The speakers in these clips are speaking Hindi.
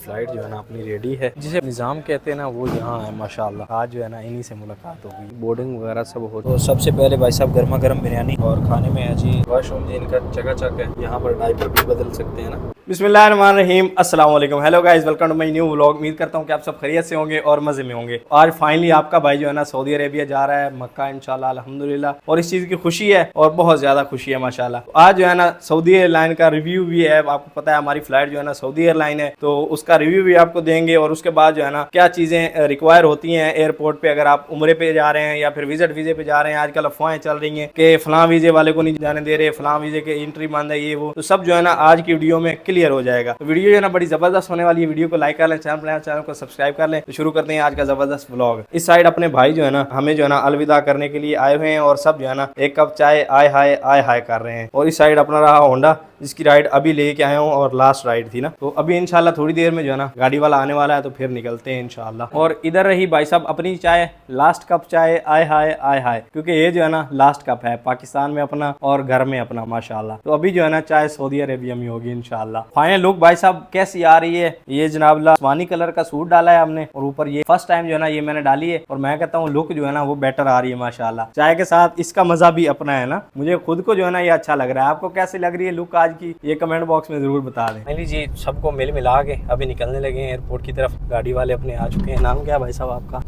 फ़्लाइट जो है ना अपनी रेडी है, जिसे निज़ाम कहते हैं ना, वो यहाँ है माशाल्लाह। आज जो है ना इन्हीं से मुलाकात होगी, बोर्डिंग वगैरह सब हो। तो सबसे पहले भाई साहब गर्मा गर्म बिरयानी, और खाने में है जी वॉशरूम जिनका चकाचक है, यहाँ पर डायपर भी बदल सकते हैं ना। बिस्मिल्लाहिर्रहमानिर्रहीम, अस्सलाम वालेकुम, hello guys, welcome to my new vlog. उम्मीद करता हूँ कि आप सब खैरियत से होंगे और मज़े में होंगे। आज फाइनली आपका भाई जो है ना सऊदी अरेबिया जा रहा है, मक्का इंशाल्लाह अल्हम्दुलिल्लाह, और इस चीज़ की खुशी है और बहुत ज़्यादा खुशी है माशाल्लाह। आज जो है ना सऊदी एयरलाइन का रिव्यू भी है, आपको पता है हमारी फ्लाइट जो है ना सऊदी एयरलाइन है, तो उसका रिव्यू भी आपको देंगे। और उसके बाद जो है ना क्या चीज़ें रिक्वायर होती हैं एयरपोर्ट पे, अगर आप उम्रे पे जा रहे हैं या फिर विजिट वीजे पे जा रहे हैं। आजकल अफवाहें चल रही हैं कि फलां वीजे वाले को नहीं जाने दे रहे, फलां वीजे के एंट्री बंद है, ये वो, तो सब जो है ना आज की वीडियो में क्लियर हो जाएगा। तो वीडियो जो है ना बड़ी जबरदस्त होने वाली है। वीडियो को लाइक कर लें, चैनल को सब्सक्राइब कर लें। तो शुरू करते हैं आज का जबरदस्त व्लॉग। इस साइड अपने भाई जो है ना हमें जो है ना अलविदा करने के लिए आए हुए हैं, और सब जो है ना एक कप चाय आय हाय कर रहे हैं। और इस साइड अपना रहा होंडा, जिसकी राइड अभी लेके आया हूँ और लास्ट राइड थी ना, तो अभी इंशाल्लाह थोड़ी देर में जो है ना गाड़ी वाला आने वाला है, तो फिर निकलते हैं इंशाल्लाह। और इधर रही भाई साहब अपनी चाय, लास्ट कप चाय आय हाय, क्योंकि ये जो है ना लास्ट कप है, पाकिस्तान में अपना और घर में अपना माशाल्लाह। तो अभी जो है ना चाय सऊदी अरेबिया में होगी इंशाल्लाह। फाइनल लुक भाई साहब कैसी आ रही है, ये जनाब आसमानी कलर का सूट डाला है हमने, और ऊपर ये फर्स्ट टाइम जो है ना ये मैंने डाली है, और मैं कहता हूँ लुक जो है ना वो बेटर आ रही है माशाल्लाह। चाय के साथ इसका मजा भी अपना है ना, मुझे खुद को जो है ना ये अच्छा लग रहा है। आपको कैसी लग रही है लुक आज की, ये कमेंट बॉक्स में जरूर बता दें। फाइनली जी सबको मिल मिला के अभी निकलने लगे हैं एयरपोर्ट की तरफ। गाड़ी वाले अपने आ चुके हैं। नाम क्या है भाई साहब आपका?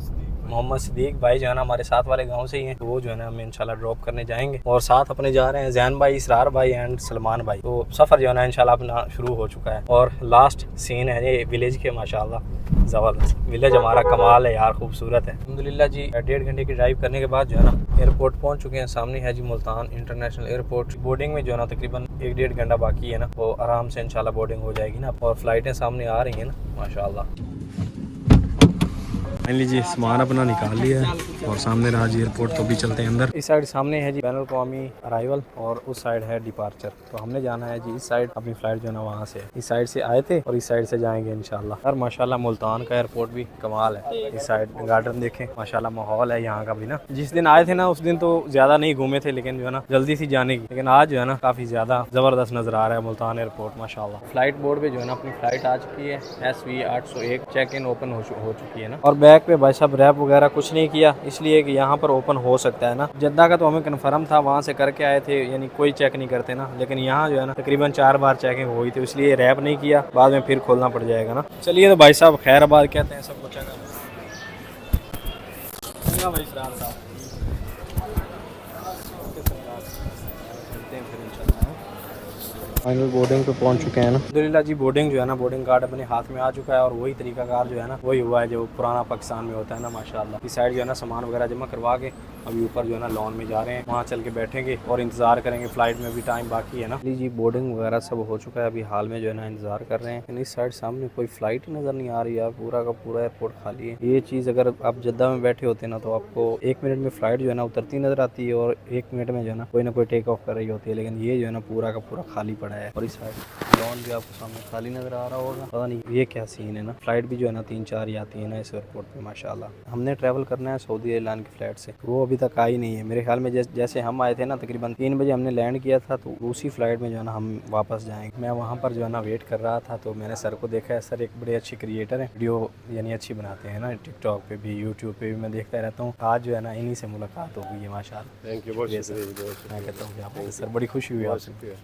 मोहम्मद सिद्दीक भाई जो है ना हमारे साथ वाले गांव से ही हैं, तो वो जो है ना हमें इंशाल्लाह ड्रॉप करने जाएंगे। और साथ अपने जा रहे हैं जैन भाई, इसरार भाई एंड सलमान भाई। तो सफ़र जो है ना इंशाल्लाह अपना शुरू हो चुका है। और लास्ट सीन है ये विलेज के, माशाल्लाह ज़बरदस्त विलेज हमारा कमाल है यार, खूबसूरत है अल्हम्दुलिल्लाह जी। 1.5 घंटे की ड्राइव करने के बाद जो है ना एयरपोर्ट पहुंच चुके हैं। सामने है जी मुल्तान इंटरनेशनल एयरपोर्ट। बोर्डिंग में जो है ना तकरीबन 1-1.5 घंटा बाकी है ना, वो आराम से इंशाल्लाह बोर्डिंग हो जाएगी ना। और फ्लाइटें सामने आ रही हैं ना माशाल्लाह। फाइनली जी सामान अपना निकाल लिया है, और सामने रहा जी एयरपोर्ट, तो भी चलते हैं अंदर। इस साइड सामने है जी बैनुल अक़वामी अराइवल, और उस साइड है डिपार्चर। तो हमने जाना है जी इस साइड, अपनी फ्लाइट जो है ना वहाँ से इस साइड से आए थे और इस साइड से जाएंगे इंशाल्लाह। और माशाल्लाह मुल्तान का एयरपोर्ट भी कमाल है। इस साइड गार्डन देखें माशाल्लाह, माहौल है यहाँ का भी ना। जिस दिन आए थे ना उस दिन तो ज्यादा नहीं घूमे थे, लेकिन जो है ना जल्दी सी जाने की, लेकिन आज जो है ना काफी ज्यादा जबरदस्त नजर आ रहा है मुल्तान एयरपोर्ट माशाल्लाह। फ्लाइट बोर्ड पे जो है ना अपनी फ्लाइट आ चुकी है, SV 801। चेक इन ओपन हो चुकी है ना। और बैक पे भाई साहब रैप वगैरह कुछ नहीं किया, इसलिए कि यहाँ पर ओपन हो सकता है ना। जद्दा का तो हमें कन्फर्म था, वहाँ से करके आए थे, यानी कोई चेक नहीं करते ना, लेकिन यहाँ जो है ना तकरीबन 4 बार चेकिंग हुई थी, इसलिए रैप नहीं किया, बाद में फिर खोलना पड़ जाएगा ना। चलिए तो भाई साहब खैराबाद कहते हैं सब कुछ है भाई साहब। फाइनल बोर्डिंग पे पहुंच चुके हैं ना अल्हम्दुलिल्लाह जी। बोर्डिंग जो है ना बोर्डिंग कार्ड अपने हाथ में आ चुका है, और वही तरीका कार जो है ना वही हुआ है जो पुराना पाकिस्तान में होता है ना माशाल्लाह। इस साइड जो है ना सामान वगैरह जमा करवा के अभी ऊपर जो है ना लॉन में जा रहे हैं, वहाँ चल के बैठेंगे और इंतजार करेंगे। फ्लाइट में भी टाइम बाकी है ना जी। बोर्डिंग वगैरह सब हो चुका है, अभी हाल में जो है ना इंतजार कर रहे हैं। इस साइड सामने कोई फ्लाइट ही नजर नहीं आ रही है, पूरा का पूरा एयरपोर्ट खाली है। ये चीज़ अगर आप जद्दा में बैठे होते ना तो आपको 1 मिनट में फ्लाइट जो है ना उतरती नजर आती है, और 1 मिनट में जो है ना कोई टेक ऑफ कर रही होती है, लेकिन ये जो है ना पूरा का पूरा खाली पड़ा है। और इस साइड लॉन भी आपको सामने खाली नजर आ रहा होगा, पता नहीं ये क्या सीन है ना। फ्लाइट भी जो है ना 3-4 ही आती है ना इस एयरपोर्ट पे माशाल्लाह। हमने ट्रैवल करना है सऊदी एयरलाइन की फ्लाइट से, वो अभी तक आई नहीं है मेरे ख्याल में। जैसे हम आए थे ना तकरीबन 3 बजे हमने लैंड किया था, तो उसी फ्लाइट में जो है ना हम वापस जाएंगे। मैं वहाँ पर जो है ना वेट कर रहा था, तो मैंने सर को देखा है। सर एक बड़े अच्छे क्रिएटर है, वीडियो यानी अच्छी बनाते हैं ना, टिकटॉक पे भी यूट्यूब पे भी मैं देखता रहता हूँ। आज जो है ना इन्हीं से मुलाकात हो गई है माशाल्लाह। थैंक यू, बहुत शुक्रिया। मैं कहता हूँ कि आपको सर बड़ी खुशी हुई आपसे।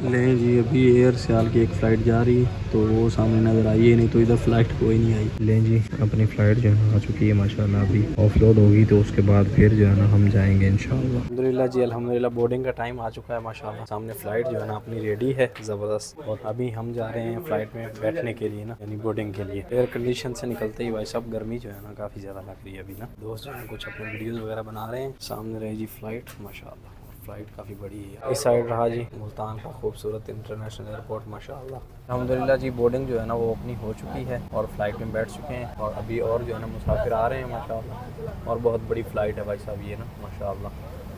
नहीं जी अभी एयर सियाल की एक फ़्लाइट जा रही है, तो वो सामने नज़र आई है, नहीं तो इधर फ़्लाइट कोई नहीं आई। लें जी अपनी फ़्लाइट जो है ना आ चुकी है माशाल्लाह। अभी ऑफलोड होगी तो उसके बाद फिर जो है ना हम जाएंगे इंशाल्लाह। अल्हम्दुलिल्लाह जी अल्हम्दुलिल्लाह। बोर्डिंग का टाइम आ चुका है माशाल्लाह। सामने फ़्लाइट जो है ना अपनी रेडी है ज़बरदस्त, और अभी हम जा रहे हैं फ़्लाइट में बैठने के लिए ना, यानी बोर्डिंग के लिए। एयर कंडीशन से निकलते ही भाई साहब गर्मी जो है ना काफ़ी ज़्यादा लग रही है अभी ना। दोस्त जो है कुछ अपने वीडियोज़ वगैरह बना रहे हैं। सामने रही जी फ़्लाइट माशाल्लाह, फ्लाइट काफ़ी बड़ी है। इस साइड रहा जी मुल्तान का खूबसूरत इंटरनेशनल एयरपोर्ट माशाल्लाह। अल्हम्दुलिल्लाह जी बोर्डिंग जो है ना वो अपनी हो चुकी है, और फ्लाइट में बैठ चुके हैं, और अभी और जो है ना मुसाफिर आ रहे हैं माशाल्लाह। और बहुत बड़ी फ़्लाइट है भाई साहब ये ना माशाल्लाह।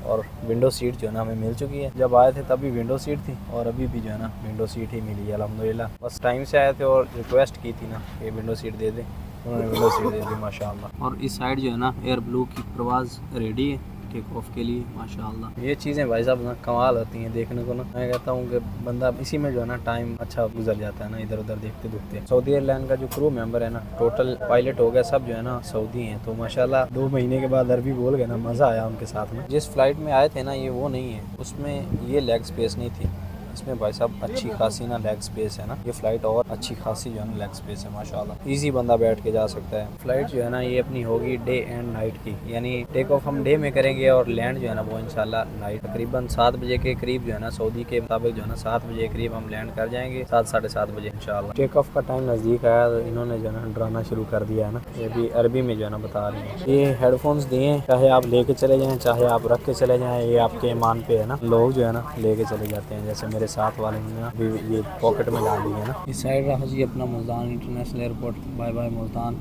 और विंडो सीट जो है ना हमें मिल चुकी है, जब आए थे तभी विंडो सीट थी, और अभी भी जो है ना विंडो सीट ही मिली है अल्हम्दुलिल्लाह। बस टाइम से आए थे और रिक्वेस्ट की थी ना कि विंडो सीट दे दें, उन्होंने विंडो सीट दे दी माशाल्लाह। और इस साइड जो है ना एयर ब्लू की परवाज़ रेडी है, टेक ऑफ के लिए माशाल्लाह। ये चीज़ें भाई साहब ना कमाल होती हैं देखने को ना। मैं कहता हूँ कि बंदा इसी में जो है ना टाइम अच्छा गुजर जाता है ना, इधर उधर देखते देखते। सऊदी एयरलाइन का जो क्रू मेंबर है ना, टोटल पायलट हो गया सब जो है ना सऊदी हैं। तो माशाल्लाह 2 महीने के बाद अरबी बोल गए ना, मज़ा आया उनके साथ में। जिस फ्लाइट में आए थे ना ये वो नहीं है, उसमें ये लेग स्पेस नहीं थी। इसमें भाई साहब अच्छी खासी ना लेग स्पेस है ना, ये फ़्लाइट और अच्छी खासी जो है ना लेग स्पेस है माशाल्लाह। इजी बंदा बैठ के जा सकता है। फ़्लाइट जो है ना ये अपनी होगी डे एंड नाइट की, यानी टेक ऑफ हम डे में करेंगे और लैंड जो है ना वो इंशाल्लाह नाइट तकरीबन 7 बजे के करीब जो है ना सऊदी के मुताबिक जो है ना 7 बजे के करीब हम लैंड कर जाएंगे, 7 साढ़े 7 बजे इंशाल्लाह। टेक ऑफ का टाइम नज़दीक आया तो इन्होंने जो है ना डराना शुरू कर दिया है ना, ये भी अरबी में जो है ना बता रही है। ये हेडफोन्स दिए, चाहे आप लेके चले जाएँ चाहे आप रख के चले जाएँ, ये आपके ईमान पे है ना। लोग जो है ना लेके चले जाते हैं, जैसे मेरे साथ वाले ने अभी ये पॉकेट में डाल दी है ना। इस साइड रहा जी अपना Multan international airport. Bye bye Multan,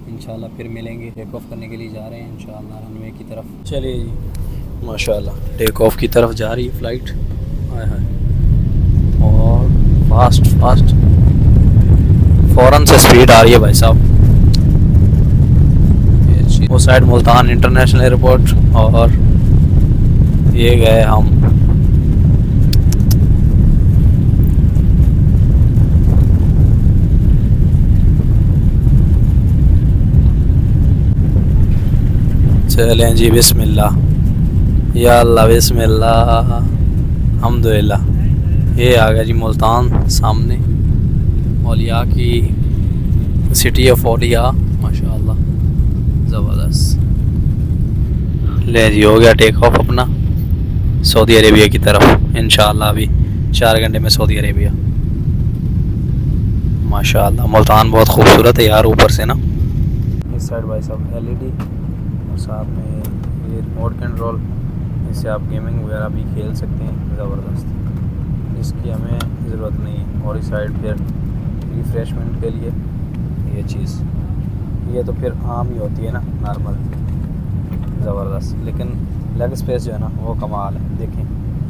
इंशाल्लाह फिर मिलेंगे। टेक ऑफ करने के लिए जा रहे हैं इंशाल्लाह रनवे की तरफ। चलिए जी माशाल्लाह टेक ऑफ की तरफ जा रही है फ़्लाइट। हाय हाय, और फास्ट फास्ट फ़ौरन से स्पीड आ रही है भाई साहब। वो साइड मुल्तान इंटरनेशनल एयरपोर्ट और ये गए हम। चलें जी बिस्मिल्लाह, या अल्लाह बिस्मिल्लाह, अल्हम्दुलिल्लाह। ये आ गया जी मुल्तान सामने, औलिया की सिटी ऑफ औलिया माशाल्लाह ज़बरदस्त। ले जी हो गया टेक ऑफ अपना सऊदी अरेबिया की तरफ इंशाल्लाह। अभी 4 घंटे में सऊदी अरेबिया माशाल्लाह। मुल्तान बहुत खूबसूरत है यार ऊपर से ना। इस साइड भाई साहब LED और साथ में ये रिमोट कंट्रोल, इससे आप गेमिंग वगैरह भी खेल सकते हैं ज़बरदस्त। इसकी हमें ज़रूरत नहीं है। और इस साइड फिर रिफ़्रेशमेंट के लिए ये चीज़, ये तो फिर आम ही होती है ना नॉर्मल ज़बरदस्त, लेकिन लेग स्पेस जो है ना वो कमाल है। देखें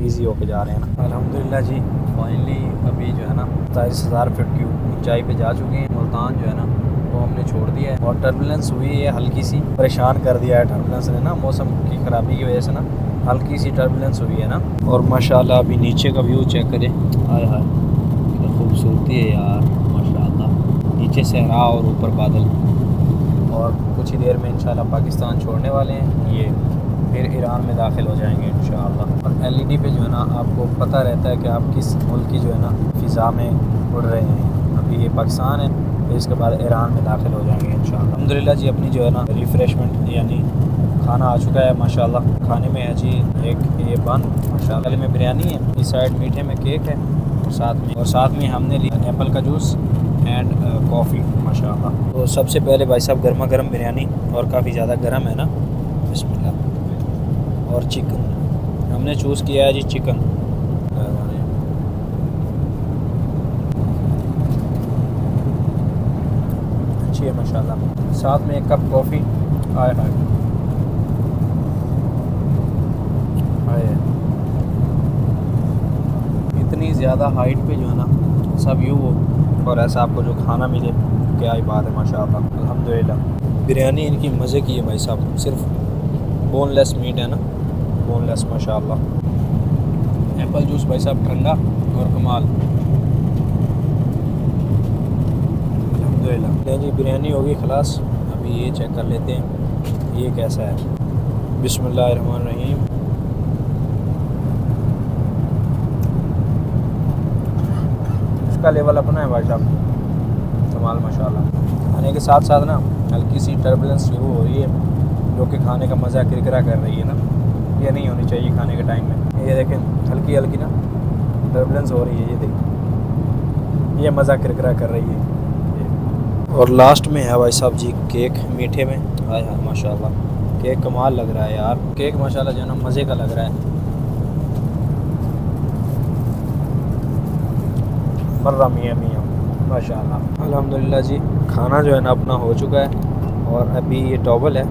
इजी होके जा रहे हैं ना अल्हम्दुलिल्लाह जी। फाइनली अभी जो है ना 27,000 फीट की ऊंचाई पे जा चुके हैं। मुल्तान जो है ना वो हमने छोड़ दिया है और टर्बुलेंस हुई है हल्की सी, परेशान कर दिया है टर्बुलेंस ने ना, मौसम की ख़राबी की वजह से ना हल्की सी टर्बुलेंस हुई है ना। और माशाल्लाह अभी नीचे का व्यू चेक करें, हाय हाय क्या खूबसूरती है यार माशाल्लाह। नीचे सहरा और ऊपर बादल। और कुछ ही देर में इंशाल्लाह पाकिस्तान छोड़ने वाले हैं, ये फिर ईरान में दाखिल हो जाएंगे इंशाल्लाह। और LED पे जो है ना आपको पता रहता है कि आप किस मुल्क की जो है ना फ़िज़ा में उड़ रहे हैं। अभी ये पाकिस्तान है, फिर इसके बाद ईरान में दाखिल हो जाएंगे इंशाल्लाह। अल्हम्दुलिल्लाह जी अपनी जो है ना रिफ़्रेशमेंट यानी खाना आ चुका है माशाल्लाह। खाने में है जी एक ये बन माशाल्लाह में बिरयानी है, इस साइड मीठे में केक है और साथ में हमने लिया एप्पल का जूस एंड कॉफ़ी माशाल्लाह। तो सबसे पहले भाई साहब गर्मा गर्म बिरयानी, और काफ़ी ज़्यादा गर्म है ना, बिस्मिल्लाह। और चिकन हमने चूज़ किया है जी चिकन। अच्छी है माशाल्लाह। साथ में एक कप कॉफ़ी। हाय हाय हाय। इतनी ज़्यादा हाइट पे जो है ना सब व्यू हो और ऐसा आपको जो खाना मिले, क्या ही बात है माशाल्लाह अल्हम्दुलिल्लाह। बिरयानी इनकी मज़े की है भाई साहब, सिर्फ बोनलेस मीट है ना, बोनलेस माशाल्लाह। एप्पल जूस भाई साहब ठंडा और कमाल अल्हम्दुलिल्लाह। नहीं जी बिरयानी होगी खलास, अभी ये चेक कर लेते हैं ये कैसा है। बिस्मिल्लाहिर्रहमानिर्रहीम। इसका लेवल अपना है भाई साहब, कमाल माशाल्लाह। खाने के साथ साथ ना हल्की सी टर्बुलेंस शुरू हो रही है, जो कि खाने का मज़ा किरकिरा कर रही है ना। ये नहीं होनी चाहिए खाने के टाइम में। ये देखें हल्की हल्की ना टर्बुलेंस हो रही है, ये देखें ये मज़ा किरकिरा कर रही है। और लास्ट में है भाई साहब जी केक मीठे में। हाय हाय माशाल्लाह केक कमाल लग रहा है यार। केक माशाल्लाह जो है ना मज़े का लग रहा है। मर्रा मियाँ मियाँ माशाल्लाह अल्हम्दुलिल्लाह जी। खाना जो है ना अपना हो चुका है और अभी ये टॉवल है,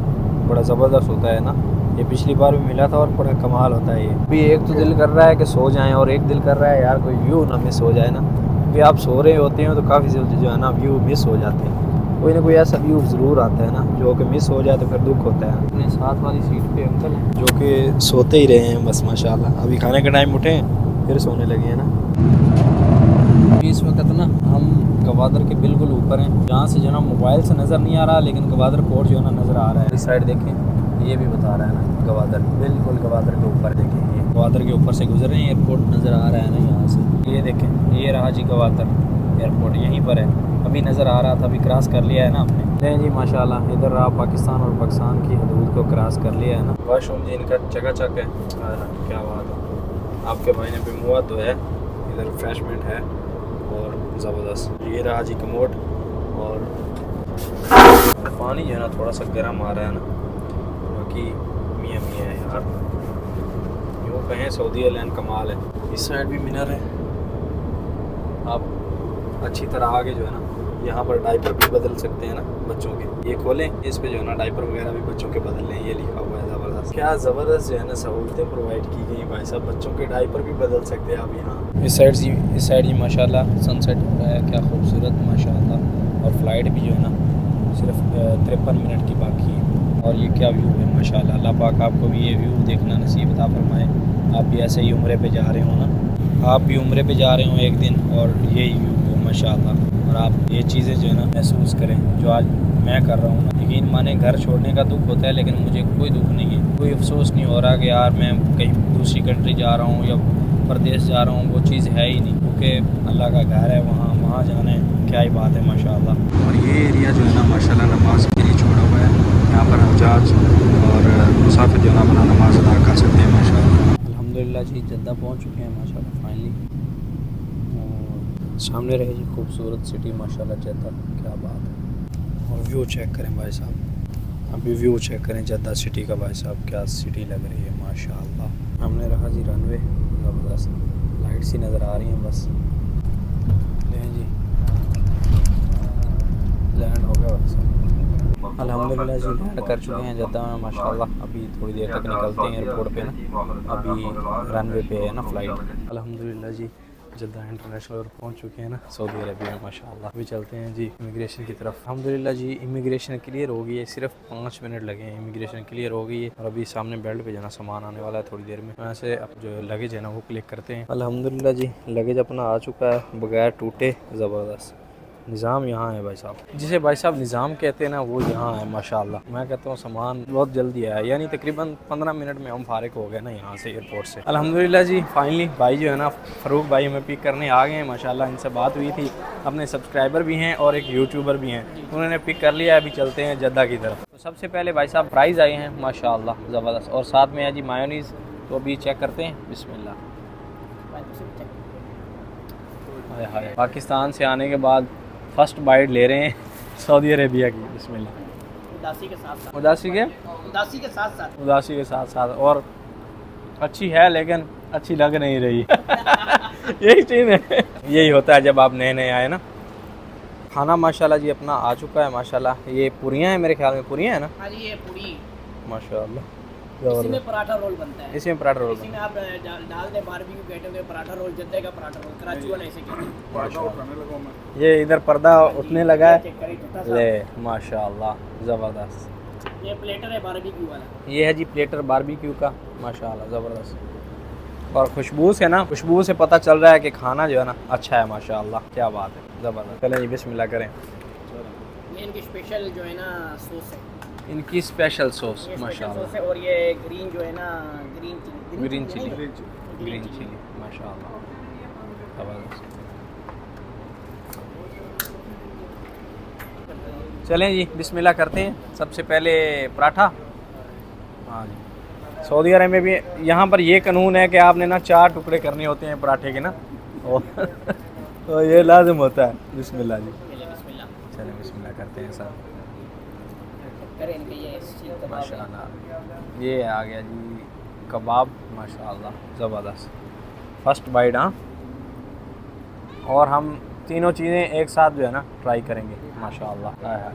बड़ा ज़बरदस्त होता है ना, ये पिछली बार भी मिला था और बड़ा कमाल होता है ये। अभी एक तो दिल कर रहा है कि सो जाएं और एक दिल कर रहा है यार कोई व्यू ना मिस हो जाए ना। अभी आप सो रहे होते हैं तो काफ़ी जल्दी जो है ना व्यू मिस हो जाते हैं। कोई ना कोई ऐसा व्यू ज़रूर आता है ना जो कि मिस हो जाए तो फिर दुख होता है। अपने साथ वाली सीट पे अंकल हैं जो कि सोते ही रहे हैं बस माशाल्लाह। अभी खाने का टाइम उठे फिर सोने लगे हैं ना। इस वक्त ना हम गवादर के बिल्कुल ऊपर हैं, जहाँ से जो ना मोबाइल से नज़र नहीं आ रहा लेकिन गवादर पोर्ट जो है ना नज़र आ रहा है। इस साइड देखें, ये भी बता रहा है ना गवादर, बिल्कुल गवादर के ऊपर देखें, ये गवादर के ऊपर से गुजर रहे हैं, एयरपोर्ट नज़र आ रहा है ना यहाँ से। ये देखें, ये रहा जी गवादर एयरपोर्ट, यहीं पर है, अभी नज़र आ रहा था, अभी क्रॉस कर लिया है ना आपने। नहीं जी माशाल्लाह, इधर रहा पाकिस्तान और पाकिस्तान की हदूद को क्रॉस कर लिया है ना। वॉशरूम जी इनका चकाचक है, क्या बात है। आपके भाई ने भी मुआ तो है, इधर रिफ्रेशमेंट है और ज़बरदस्त। ये रहा जी कमोड, और पानी जो है ना थोड़ा सा गर्म आ रहा है ना, बाकी मियाँ मियाँ है यार, यूँ कहें सऊदी एयरलाइन कमाल है। इस साइड भी मिनर है, आप अच्छी तरह आगे जो है ना यहाँ पर डायपर भी बदल सकते हैं ना बच्चों के। ये खोलें, इस पे जो है ना डायपर वगैरह भी बच्चों के बदल लें, ये लिखा हुआ है। ज़बरदस्त, क्या ज़बरदस्त जो है ना सहूलतें प्रोवाइड की गई भाई साहब, बच्चों के डायपर भी बदल सकते हैं आप यहाँ। इस साइड जी माशाल्लाह सनसेट हो रहा है, क्या खूबसूरत माशाल्लाह। और फ्लाइट भी जो है ना सिर्फ 53 मिनट की बाकी है। और ये क्या व्यू है माशाल्लाह, अल्लाह पाक आपको भी ये व्यू देखना नसीब अता फरमाए। आप भी ऐसे ही उम्रे पे जा रहे हो ना, आप भी उम्रे पे जा रहे हो एक दिन और ये व्यू हो माशाल्लाह, और आप ये चीज़ें जो है ना महसूस करें जो आज मैं कर रहा हूँ। यकीन माने घर छोड़ने का दुख होता है लेकिन मुझे कोई दुख नहीं है, कोई अफसोस नहीं हो रहा कि यार मैं कहीं दूसरी कंट्री जा रहा हूँ या प्रदेश जा रहा हूँ, वो चीज़ है ही नहीं, क्योंकि अल्लाह का घर है, वहाँ जाना है, क्या ही बात है माशाल्लाह। और ये एरिया जो है ना माशाल्लाह नमाज के लिए छोड़ा हुआ है, यहाँ पर हजाज और मुसाफिर जो है ना अपना नमाज अदा कर सकते हैं माशाल्लाह। अल्हम्दुलिल्लाह जी जद्दा पहुँच चुके हैं माशाल्लाह फाइनली। सामने रहे जी खूबसूरत सिटी माशाल्लाह जद्दा, क्या बात है। और व्यू चेक करें भाई साहब, अभी व्यू चेक करें जद्दा सिटी का भाई साहब, क्या सिटी लग रही है माशाल्लाह। हमने रहा जी रनवे, ज़बरदस्त लाइट सी नज़र आ रही हैं बस। लें जी लैंड हो गया बस, अल्हम्दुलिल्लाह जी लैंड कर चुके हैं जद्दा में माशाल्लाह। अभी थोड़ी देर तक निकलते हैं एयरपोर्ट पे ना, अभी रनवे पे है ना फ़्लाइट। अल्हम्दुलिल्लाह जी जद्दा इंटरनेशनल और पहुंच चुके हैं ना सऊदी अरबिया में माशाल्लाह। अभी चलते हैं जी इमिग्रेशन की तरफ। अल्हम्दुलिल्लाह जी इमिग्रेशन क्लियर हो गई है, सिर्फ 5 मिनट लगे हैं, इमिग्रेशन क्लियर हो गई है। और अभी सामने बेल्ट पे जाना सामान आने वाला है थोड़ी देर में, वहाँ से अब जो लगेज है ना वो क्लिक करते हैं। अल्हम्दुलिल्लाह जी लगेज अपना आ चुका है बगैर टूटे, ज़बरदस्त निज़ाम यहाँ है भाई साहब, जिसे भाई साहब निज़ाम कहते हैं ना वो यहाँ है माशाल्लाह। मैं कहता हूँ सामान बहुत जल्दी आया, यानी तकरीबन 15 मिनट में हम फारिग हो गए ना यहाँ से एयरपोर्ट से। अल्हम्दुलिल्लाह जी फाइनली भाई जो है ना फ़रूक भाई हमें पिक करने आ गए हैं माशाल्लाह। इनसे बात हुई थी, अपने सब्सक्राइबर भी हैं और एक यूट्यूबर भी हैं, उन्होंने पिक कर लिया। अभी चलते हैं जद्दा की तरफ। तो सबसे पहले भाई साहब प्राइज़ आए हैं माशाल्लाह ज़बरदस्त, और साथ में है जी मायोनीज़, तो अभी चेक करते हैं। बिस्मिल्लाह। हाय हाय, पाकिस्तान से आने के बाद फर्स्ट बाइट ले रहे हैं सऊदी अरेबिया की। बिस्मिल्लाह। उदासी के साथ साथ, उदासी के उदासी के साथ साथ और अच्छी है लेकिन अच्छी लग नहीं रही यही चीज़ है, यही होता है जब आप नए नए आए ना। खाना माशाल्लाह जी अपना आ चुका है माशाल्लाह। ये पूरियाँ हैं मेरे ख्याल में, पूरियाँ हैं ना? हाँ जी, ये पूरी माशाल्लाह, इसमें पराठा रोल बनता है, इसमें पराठा रोल इसमें आप डाल दें बारबेक्यू कहते हैं पराठा रोल, जद्दे का पराठा रोल, कराची वाले ऐसे कहते हैं। ये इधर पर्दा उठने लगा है, छोटा ले सा माशाल्लाह ज़बरदस्त। ये प्लेटर है बारबेक्यू वाला, ये है जी प्लेटर बारबेक्यू का माशाल्लाह ज़बरदस्त। और खुशबू से ना, खुशबू से पता चल रहा है कि खाना जो है ना अच्छा है माशाल्लाह, क्या बात है ज़बरदस्त। चलें जी बिस्मिल्लाह करें। ये इनकी स्पेशल जो है ना सोस है, इनकी स्पेशल सॉस ये स्पेशल माशाल्लाह, सोस है। और ये ग्रीन जो है ना ग्रीन चिली माशाल्लाह ज़बरदस्त। चलें जी बिस्मिल्लाह करते हैं। सबसे पहले पराठा। हाँ जी, सऊदी अरब में भी यहाँ पर ये कानून है कि आपने ना 4 टुकड़े करने होते हैं पराठे के ना और तो ये लाजिम होता है। बिस्मिल्लाह जी, बिस्मिल्लाह चलें बिस्मिल्लाह करते हैं सर। करें इनके ये सीख कबाब है। माशाल्लाह ये आ गया जी कबाब माशाल्लाह ज़बरदस्त, फर्स्ट बाइट। हाँ, और हम तीनों चीज़ें एक साथ जो है ना ट्राई करेंगे माशाल्लाह। हाय हाय,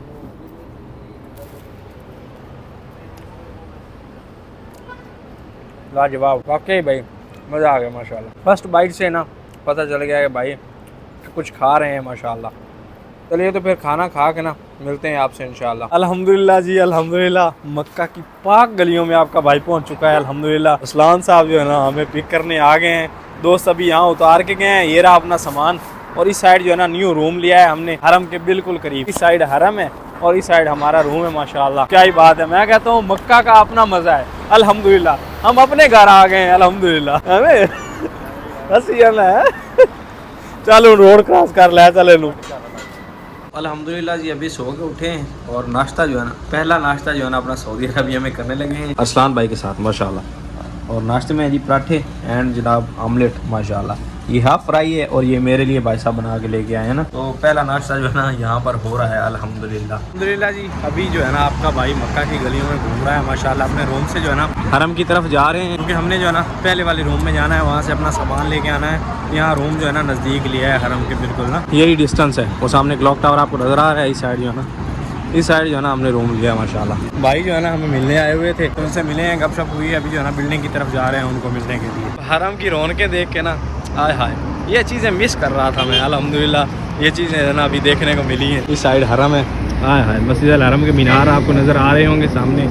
लाजवाब वाकई भाई, मज़ा आ गया माशाल्लाह। फर्स्ट बाइट से ना पता चल गया कि भाई कुछ खा रहे हैं माशाल्लाह। चलिए तो फिर खाना खा के ना मिलते हैं आपसे इंशाल्लाह। अल्हम्दुलिल्लाह जी, अल्हम्दुलिल्लाह मक्का की पाक गलियों में आपका भाई पहुंच चुका है अल्हम्दुलिल्लाह। असलान साहब जो है ना हमें पिक करने आ गए हैं, दोस्त अभी यहाँ उतार के गए हैं। ये रहा अपना सामान, और इस साइड जो है ना न्यू रूम लिया है हमने हरम के बिल्कुल करीब। इस साइड हरम है और इस साइड हमारा रूम है। माशाल्लाह क्या ही बात है, मैं कहता हूँ मक्का का अपना मजा है अल्हम्दुलिल्लाह। हम अपने घर आ गए हैं अल्हम्दुलिल्लाह। हमें हंसी है चलो रोड क्रॉस कर लिया, चले लूँ। अल्हम्दुलिल्लाह जी अभी सो के उठे हैं और नाश्ता जो है ना, पहला नाश्ता जो है ना अपना सऊदी अरबिया में करने लगे हैं अरसलान भाई के साथ माशाल्लाह। और नाश्ते में है जी पराठे एंड जनाब आमलेट माशाल्लाह। ये हाफ फ्राई है और ये मेरे लिए भाई साहब बना के लेके आए हैं ना। तो पहला नाश्ता जो है ना यहाँ पर हो रहा है अल्हम्दुलिल्लाह। अल्हम्दुलिल्लाह जी अभी जो है ना आपका भाई मक्का की गलियों में घूम रहा है माशाल्लाह। अपने रूम से जो है ना हरम की तरफ जा रहे हैं, क्योंकि हमने जो है ना पहले वाले रूम में जाना है, वहाँ से अपना सामान लेके आना है। यहाँ रूम जो है ना नज़दीक लिया है हरम के बिल्कुल ना, यही डिस्टेंस है। वो सामने क्लॉक टावर आपको नज़र आ रहा है। इस साइड जो है ना, इस साइड जो है ना हमने रूम लिया माशाल्लाह। भाई जो है ना हमें मिलने आए हुए थे, तो उनसे मिले हैं, गपशप हुई। अभी जो है ना बिल्डिंग की तरफ जा रहे हैं उनको मिलने के लिए। हरम की रौनकें देख के ना हाय हाय, ये चीज़ें मिस कर रहा था मैं अल्हम्दुलिल्लाह। ये चीज़ें है ना अभी देखने को मिली हैं। इस साइड हरम है, हाय हाय मस्जिद अल हरम के मीनार आपको नज़र आ रहे होंगे सामने।